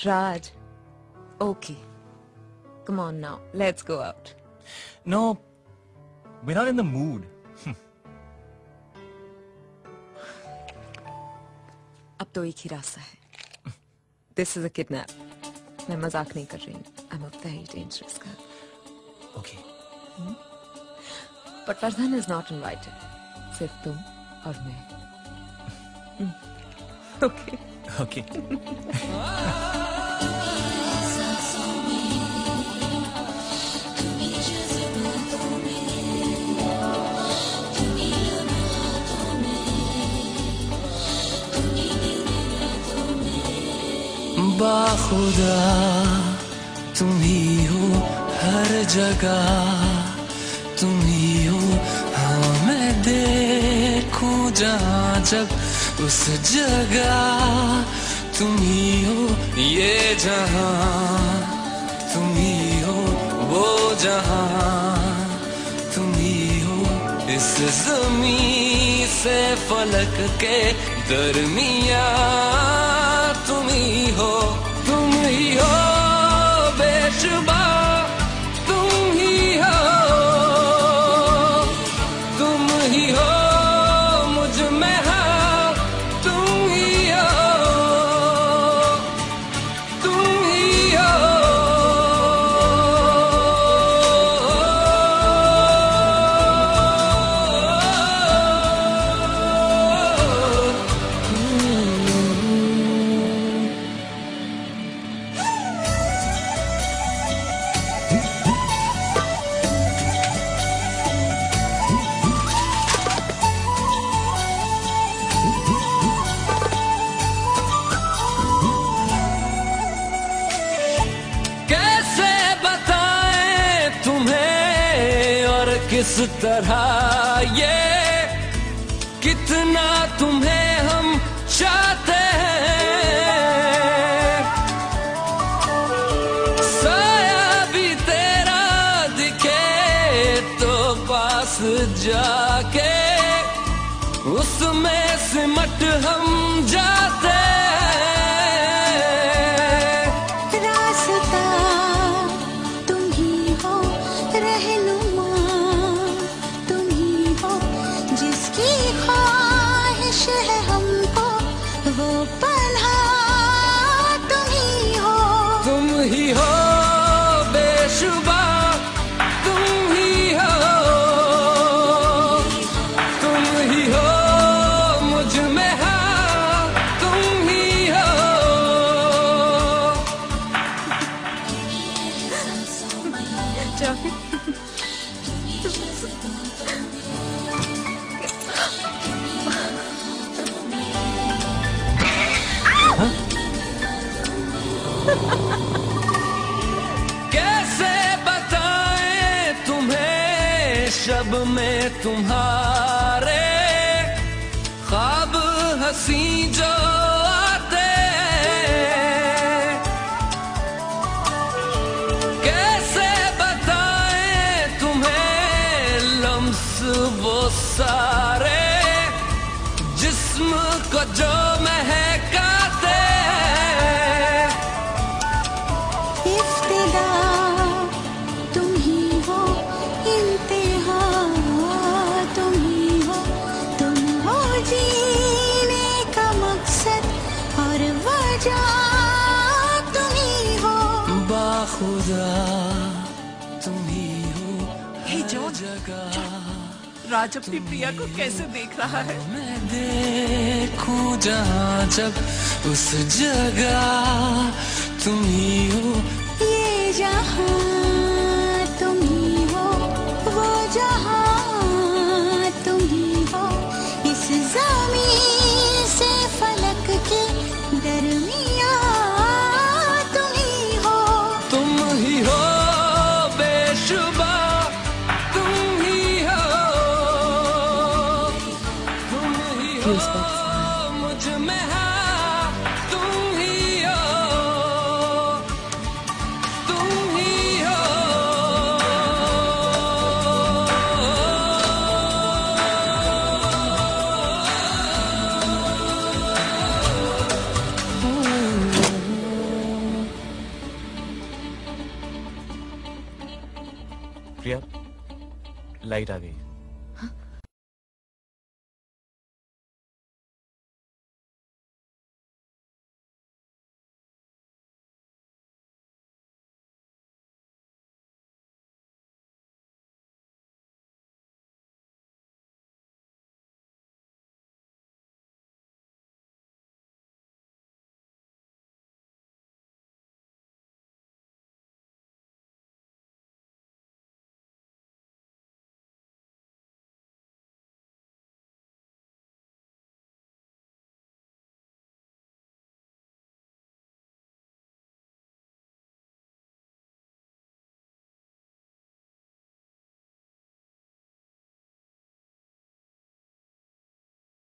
Raj, okay. Come on now, let's go out. No, we're not in the mood. अब तो एक ही रास्ता है. This is a kidnap. मैं मजाक नहीं कर रही हूँ. I'm a very dangerous girl. Okay. But Farzan is not invited. सिर्फ तुम और मैं. Okay. Okay. बाखुदा तुम ही हो हर जगह, तुम ही हो हाँ मैं देखूं जहाँ जब उस जगह, तुम ही हो ये जहाँ, तुम ही हो वो जहाँ, तुम ही हो इस ज़मीं से फलक के दरमिया, तुम ही हो बेशुबा, तुम ही हो मुझ में हाँ, तुम ही हो, तुम ही हो. किस तरह ये कितना तुम्हें हम चाहते हैं, साया भी तेरा दिखे तो पास जाके उसमें सिमट हम जाते हैं. रास्ता तुम ही हो, रहनुमा जिसकी ख्वाहिश है हमको वो पन्हा, तुम ही हो बेशुबा, तुम ही हो मुझ में हाँ, तुम ही हो. कैसे बताएं तुम्हें शब में तुम्हारे ख्वाब हंसी जो आते हैं, कैसे बताएं तुम्हें लम्स वो सारे जिस्म को जो महकाते हैं. इफ्तिदा तुम ही हो, इंतहा तुम ही हो, तुम हो जीने का मकसद और वजह, तुम ही हो बाखुदा, तुम ही हो हे जॉन, राज अपनी प्रिया को कैसे देख रहा है? मैं देखूं जहाँ जब उस जगह, तुम ही हो ये जहाँ, तुम ही हो वो जहाँ, तुम ही हो इस ज़मीन से फलक के दरमिया, तुम ही हो बेशुबा, तुम ही हो मुझ में हाँ, तुम ही हो. प्रिया, लाइट आ गई।